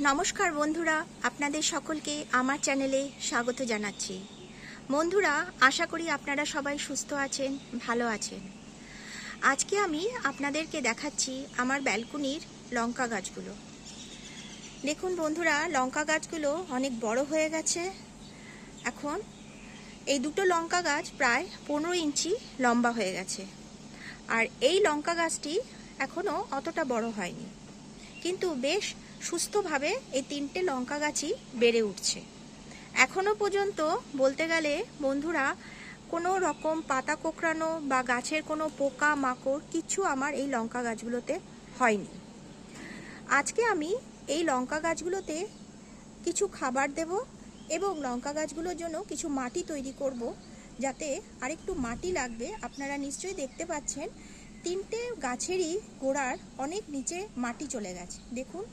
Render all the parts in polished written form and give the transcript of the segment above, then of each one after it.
নমস্কার বন্ধুরা, আপনাদের সকলকে আমার চ্যানেলে স্বাগত জানাচ্ছি। বন্ধুরা, আশা করি আপনারা সবাই সুস্থ আছেন, ভালো আছেন। আজকে আমি আপনাদেরকে দেখাচ্ছি আমার ব্যালকনির লঙ্কা গাছগুলো। দেখুন বন্ধুরা, লঙ্কা গাছগুলো অনেক বড় হয়ে গেছে। এখন এই দুটো লঙ্কা গাছ প্রায় 15 ইঞ্চি লম্বা হয়ে গেছে। আর এই লঙ্কা গাছটি এখনও অতটা বড় হয়নি, কিন্তু বেশ সুস্থভাবে এই তিনটে লঙ্কা গাছই বেড়ে উঠছে। এখনো পর্যন্ত বলতে গেলে বন্ধুরা, কোনো রকম পাতা কোঁকড়ানো বা গাছের কোনো পোকা মাকড় কিছু আমার এই লঙ্কা গাছগুলোতে হয়নি। আজকে আমি এই লঙ্কা গাছগুলোতে কিছু খাবার দেব এবং লঙ্কা গাছগুলোর জন্য কিছু মাটি তৈরি করব, যাতে আরেকটু মাটি লাগবে। আপনারা নিশ্চয়ই দেখতে পাচ্ছেন তিনটে গাছেরই গোড়ার অনেক নিচে মাটি চলে গেছে। দেখুন,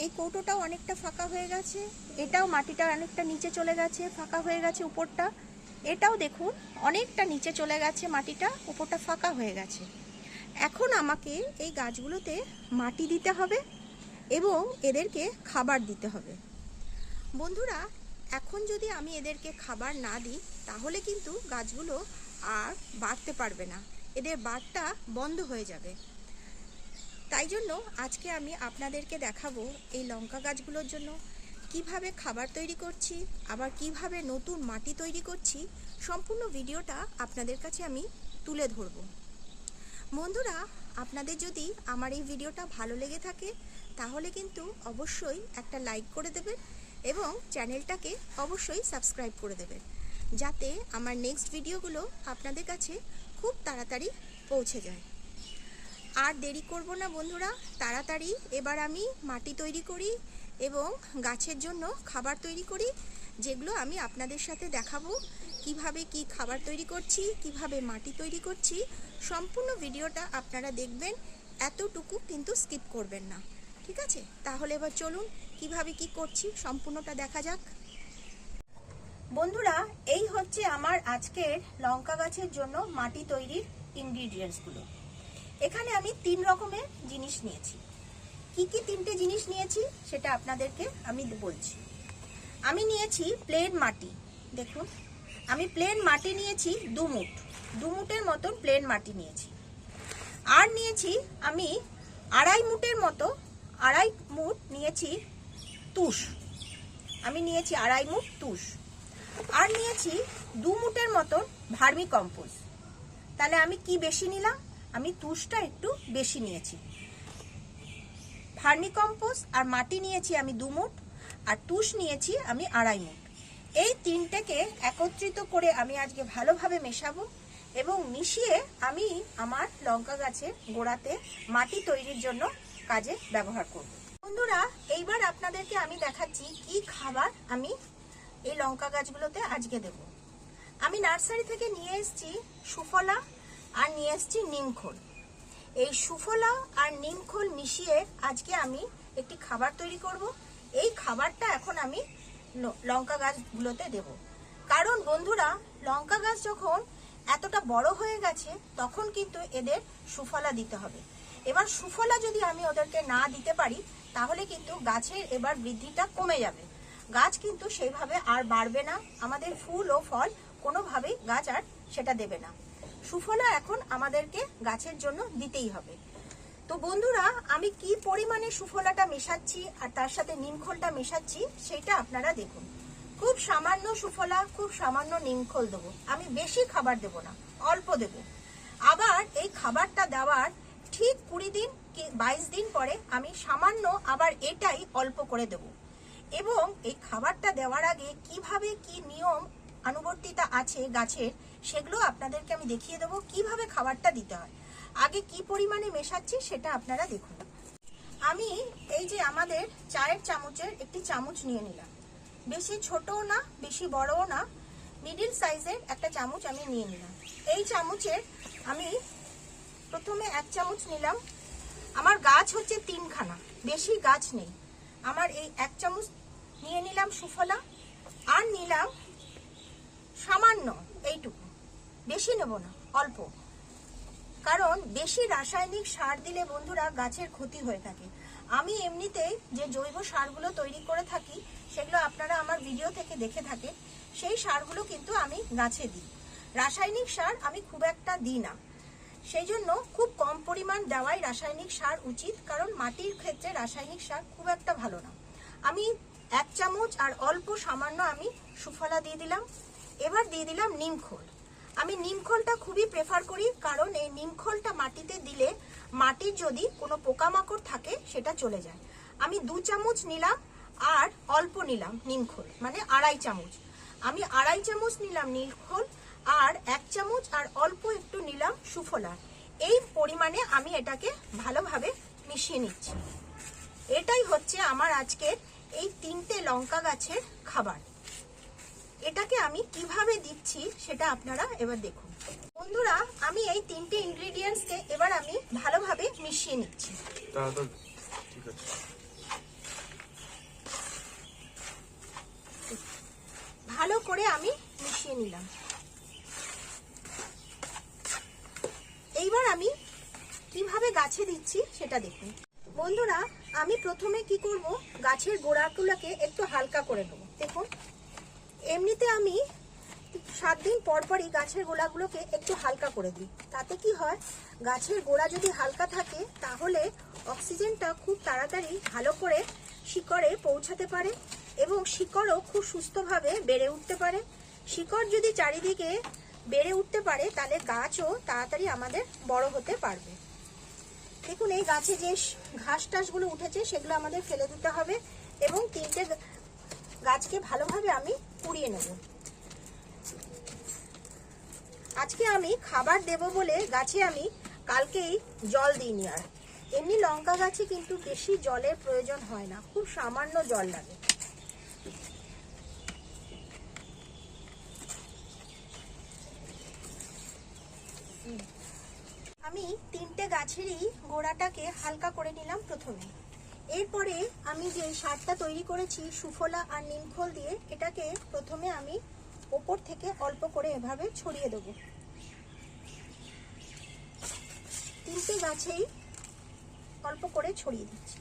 এই কৌটোটাও অনেকটা ফাঁকা হয়ে গেছে, এটাও মাটিটা অনেকটা নিচে চলে গেছে, ফাঁকা হয়ে গেছে উপরটা। এটাও দেখুন অনেকটা নিচে চলে গেছে, মাটিটা উপরটা ফাঁকা হয়ে গেছে। এখন আমাকে এই গাছগুলোতে মাটি দিতে হবে এবং এদেরকে খাবার দিতে হবে। বন্ধুরা, এখন যদি আমি এদেরকে খাবার না দিই তাহলে কিন্তু গাছগুলো আর বাড়তে পারবে না, এদের বাড়টা বন্ধ হয়ে যাবে। তাই জন্য আজকে আমি আপনাদেরকে দেখাবো এই লঙ্কা গাছগুলোর জন্য কিভাবে খাবার তৈরি করছি, আবার কিভাবে নতুন মাটি তৈরি করছি। সম্পূর্ণ ভিডিওটা আপনাদের কাছে আমি তুলে ধরব। বন্ধুরা, আপনাদের যদি আমার এই ভিডিওটা ভালো লেগে থাকে তাহলে কিন্তু অবশ্যই একটা লাইক করে দেবেন এবং চ্যানেলটাকে অবশ্যই সাবস্ক্রাইব করে দেবেন, যাতে আমার নেক্সট ভিডিওগুলো আপনাদের কাছে খুব তাড়াতাড়ি পৌঁছে যায়। আর দেরি করব না বন্ধুরা, তাড়াতাড়ি এবার আমি মাটি তৈরি করি এবং গাছের জন্য খাবার তৈরি করি, যেগুলো আমি আপনাদের সাথে দেখাবো কিভাবে কি খাবার তৈরি করছি, কিভাবে মাটি তৈরি করছি। সম্পূর্ণ ভিডিওটা আপনারা দেখবেন, এতটুকু কিন্তু স্কিপ করবেন না, ঠিক আছে? তাহলে এবার চলুন কিভাবে কি করছি সম্পূর্ণটা দেখা যাক। বন্ধুরা, এই হচ্ছে আমার আজকের লঙ্কা গাছের জন্য মাটি তৈরির ইনগ্রিডিয়েন্টসগুলো। এখানে আমি 3 রকমের জিনিস নিয়েছি। কি কি 3টে জিনিস নিয়েছি সেটা আপনাদেরকে আমি বলছি। আমি নিয়েছি প্লেন মাটি। দেখুন, আমি প্লেন মাটি নিয়েছি 2 মুঠ, 2 মুঠের মতন প্লেন মাটি নিয়েছি। আর নিয়েছি আমি 2.5 মুঠের মতো, 2.5 মুঠ নিয়েছি তুষ। আমি নিয়েছি 2.5 মুঠ তুষ। আর নিয়েছি 2 মুঠের মতন ভার্মি কম্পোস্ট। তাহলে আমি কি বেশি নিলাম? আমি তুষটা একটু বেশি নিয়েছি। ভার্মি কম্পোস্ট আর মাটি নিয়েছি আমি 2 মুঠ, আর তুষ নিয়েছি আমি 2.5 মুঠ। এই তিনটেকে একত্রিত করে আমি আজকে ভালোভাবে মেশাবো এবং মিশিয়ে আমি আমার লঙ্কা গাছের গোড়াতে মাটি তৈরির জন্য কাজে ব্যবহার করব। বন্ধুরা, এইবার আপনাদেরকে আমি দেখাচ্ছি কি খাবার আমি এই লঙ্কা গাছগুলোতে আজকে দেব। আমি নার্সারি থেকে নিয়ে এসেছি সুফলা আর নিয়ে এসেছি নিমখোল। এই সুফলা আর নিমখোল মিশিয়ে আজকে আমি একটি খাবার তৈরি করব। এই খাবারটা এখন আমি লঙ্কা গাছগুলোতে দেব। কারণ বন্ধুরা, লঙ্কা গাছ যখন এতটা বড় হয়ে গেছে তখন কিন্তু এদের সুফলা দিতে হবে। এবার সুফলা যদি আমি ওদেরকে না দিতে পারি তাহলে কিন্তু গাছের এবার বৃদ্ধিটা কমে যাবে, গাছ কিন্তু সেইভাবে আর বাড়বে না, আমাদের ফুল ও ফল কোনোভাবেই গাছ আর সেটা দেবে না। সুফলা এখন আমাদেরকে গাছের জন্য দিতেই হবে। তো বন্ধুরা, আমি কি পরিমাণে সুফলাটা মেশাচ্ছি আর তার সাথে নিমখোলটা মেশাচ্ছি সেটা আপনারা দেখুন। খুব সামান্য সুফলা, খুব সামান্য নিমখোল দেবো, আমি বেশি খাবার দেব না, অল্প দেব। আবার এই খাবারটা দেওয়ার ঠিক 20 দিন কি 22 দিন পরে আমি সামান্য আবার এটাই অল্প করে দেব। এবং এই খাবারটা দেওয়ার আগে কিভাবে কি নিয়ম আনুবর্তিতা আছে গাছের, সেগুলো আপনাদেরকে আমি দেখিয়ে দেবো কিভাবে খাবারটা দিতে হয়। আগে কি পরিমাণে মেশাচ্ছি সেটা আপনারা দেখুন। আমি এই যে আমাদের চায়ের চামচের একটি চামচ নিয়ে নিলাম, বেশি ছোটও না বেশি বড়ও না, মিডিল সাইজের একটা চামচ আমি নিয়ে নিলাম। এই চামচের আমি প্রথমে 1 চামচ নিলাম। আমার গাছ হচ্ছে 3খানা, বেশি গাছ নেই। আমার এই 1 চামচ নিয়ে নিলাম সুফলা, আর নিলাম সামান্য এইটুকু, বেশি নেব না, অল্প। কারণ বেশি রাসায়নিক সার দিলে বন্ধুরা গাছের ক্ষতি হয়ে থাকে। আমি এমনিতেই যে জৈব সারগুলো তৈরি করে থাকি সেগুলো আপনারা আমার ভিডিও থেকে দেখে থাকেন, সেই সারগুলো কিন্তু আমি গাছে দিই। রাসায়নিক সার আমি খুব একটা দিই না, সেই জন্য খুব কম পরিমাণ দেওয়াই রাসায়নিক সার উচিত, কারণ মাটির ক্ষেত্রে রাসায়নিক সার খুব একটা ভালো না। আমি 1 চামচ আর অল্প সামান্য আমি সুফলা দিয়ে দিলাম। এবার দিয়ে দিলাম নিমখোল। আমি নিমখোলটা খুবই প্রেফার করি, কারণ এই নিমখোলটা মাটিতে দিলে মাটির যদি কোনো পোকামাকড় থাকে সেটা চলে যায়। আমি 2 চামচ নিলাম আর অল্প নিলাম নিমখোল, মানে 2.5 চামচ। আমি 2.5 চামচ নিলাম নিমখোল আর 1 চামচ আর অল্প একটু নিলাম সুফলা। এই পরিমাণে আমি এটাকে ভালোভাবে মিশিয়ে নিচ্ছি। এটাই হচ্ছে আমার আজকের এই 3টে লঙ্কা গাছের খাবার। এটাকে আমি কিভাবে দিচ্ছি সেটা আপনারা এবার দেখুন। বন্ধুরা, আমি এই 3টে ইনগ্রেডিয়েন্টসকে এবার আমি ভালোভাবে মিশিয়ে নিচ্ছি। ঠিক আছে, ভালো করে আমি মিশিয়ে নিলাম। এইবার আমি কিভাবে গাছে দিচ্ছি সেটা দেখুন। বন্ধুরা, আমি প্রথমে কি করব, গাছের গোড়াগুলোকে একটু হালকা করে নেব। দেখুন, এমনিতে আমি 7 দিন পর পরই গাছের গোড়াগুলোকে একটু হালকা করে দিই। তাতে কি হয়, গাছের গোড়া যদি হালকা থাকে তাহলে অক্সিজেনটা খুব তাড়াতাড়ি ভালো করে শিকড়ে পৌঁছাতে পারে এবং শিকড়ও খুব সুস্থভাবে বেড়ে উঠতে পারে। শিকড় যদি চারিদিকে বেড়ে উঠতে পারে তাহলে গাছও তাড়াতাড়ি আমাদের বড় হতে পারবে। দেখুন, এই গাছে যে ঘাস টাসগুলো উঠেছে সেগুলো আমাদের ফেলে দিতে হবে এবং 3টে গাছকে ভালোভাবে আমি কুড়িয়ে নেব। আজকে আমি খাবার দেব বলে গাছে আমি কালকেই জল দিইনি। আর এমনি লঙ্কা গাছে কিন্তু বেশি জলের প্রয়োজন হয় না, খুব সামান্য জল লাগে। আমি 3টে গাছেরই গোড়াটাকে হালকা করে নিলাম প্রথমে। এরপরে আমি যে সারটা তৈরি করেছি সুফলা আর নিমখোল দিয়ে, এটাকে প্রথমে আমি ওপর থেকে অল্প করে এভাবে ছড়িয়ে দেব। 3টে গাছেই অল্প করে ছড়িয়ে দিচ্ছি।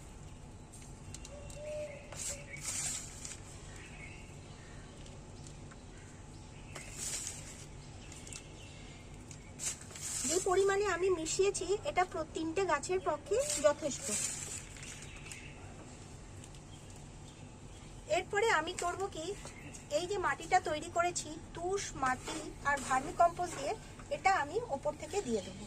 যে পরিমাণে আমি মিশিয়েছি এটা 3টে গাছের পক্ষে যথেষ্ট। এরপরে আমি করব কি, এই যে মাটিটা তৈরি করেছি তুষ মাটি আর ভার্মি কম্পোস্ট দিয়ে, এটা আমি ওপর থেকে দিয়ে দেব।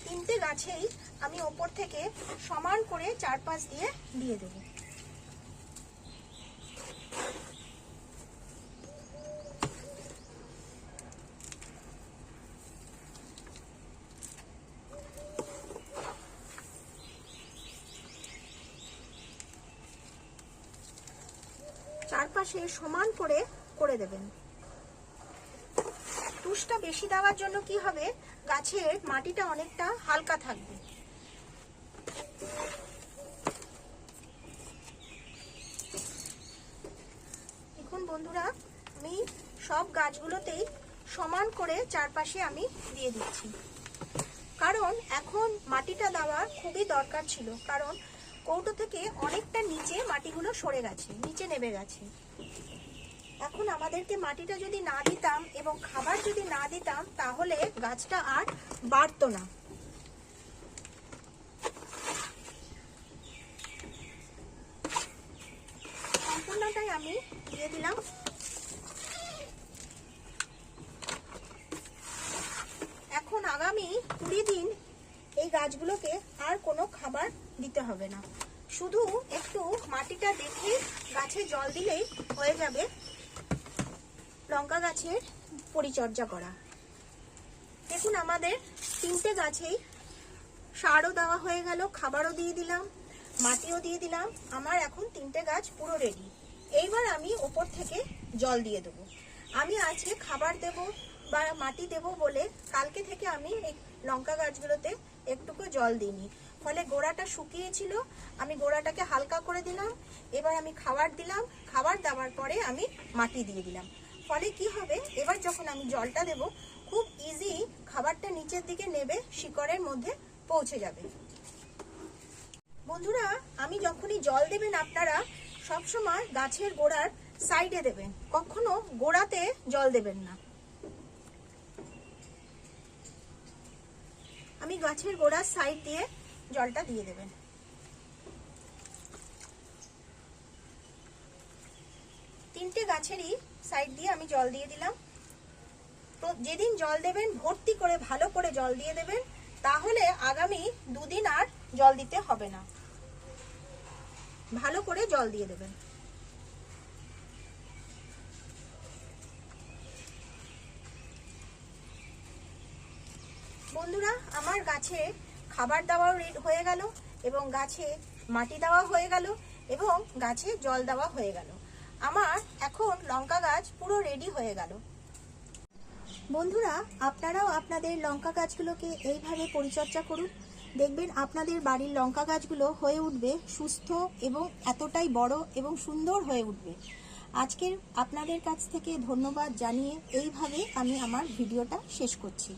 তিনটে গাছেই আমি ওপর থেকে সমান করে চারপাশ দিয়ে দেব। চারপাশে সমান করে দেবেন। তুষটা বেশি দেওয়ার জন্য কি হবে, গাছের মাটিটা অনেকটা হালকা থাকবে। দেখুন বন্ধুরা, আমি সব গাছগুলোতেই সমান করে চারপাশে আমি দিয়ে দিচ্ছি, কারণ এখন মাটিটা দেওয়ার খুবই দরকার ছিল, কারণ কৌটো থেকে অনেকটা নিচে মাটিগুলো সরে গেছে, নিচে নেমে গেছে। এখন আমাদেরকে মাটিটা যদি না দিতাম এবং খাবার যদি না দিতাম তাহলে গাছটা আর বাড়তো না। সম্পূর্ণটাই আমি দিয়ে দিলাম। এখন আগামী 20 দিন এই গাছগুলোকে আর কোনো খাবার দিতে হবে না, শুধু একটু মাটিটা দেখে গাছে জল দিলেই হয়ে যাবে লঙ্কা গাছের পরিচর্যা করা। দেখুন, আমাদের 3টে গাছেই সারও দেওয়া হয়ে গেল, খাবারও দিয়ে দিলাম, মাটিও দিয়ে দিলাম। আমার এখন 3টে গাছ পুরো রেডি। এইবার আমি ওপর থেকে জল দিয়ে দেবো। আমি আজকে খাবার দেব বা মাটি দেব বলে কালকে থেকে আমি এই লঙ্কা গাছগুলোতে একটুকু জল দিইনি, ফলে গোড়াটা শুকিয়েছিল। আমি গোড়াটাকে হালকা করে দিলাম, এবার আমি খাবার দিলাম, খাবার দেওয়ার পরে আমি মাটি দিয়ে দিলাম। ফলে কি হবে, এবার যখন আমি জলটা দেব খুব ইজি খাবারটা নিচের দিকে নেবে, শিকড়ের মধ্যে পৌঁছে যাবে। বন্ধুরা, আমি যখনই জল দেবেন আপনারা সবসময় গাছের গোড়ার সাইডে দেবেন, কখনো গোড়াতে জল দেবেন না। আমি গাছের গোড়ার সাইড দিয়ে জলটা দিয়ে দেবেন। তিনটে গাছেরই সাইড দিয়ে আমি জল দিয়ে দিলাম। তো যেদিন জল দেবেন ভর্তি করে ভালো করে জল দিয়ে দেবেন, তাহলে আগামী দুদিন আর জল দিতে হবে না। ভালো করে জল দিয়ে দেবেন। বন্ধুরা, আমার গাছে খাবার দেওয়াও হয়ে গেল এবং গাছে মাটি দেওয়া হয়ে গেল এবং গাছে জল দেওয়া হয়ে গেল। আমার এখন লঙ্কা গাছ পুরো রেডি হয়ে গেল। বন্ধুরা, আপনারাও আপনাদের লঙ্কা গাছগুলোকে এইভাবে পরিচর্যা করুন, দেখবেন আপনাদের বাড়ির লঙ্কা গাছগুলো হয়ে উঠবে সুস্থ এবং এতটাই বড় এবং সুন্দর হয়ে উঠবে। আজকের আপনাদের কাছ থেকে ধন্যবাদ জানিয়ে এইভাবে আমি আমার ভিডিওটা শেষ করছি।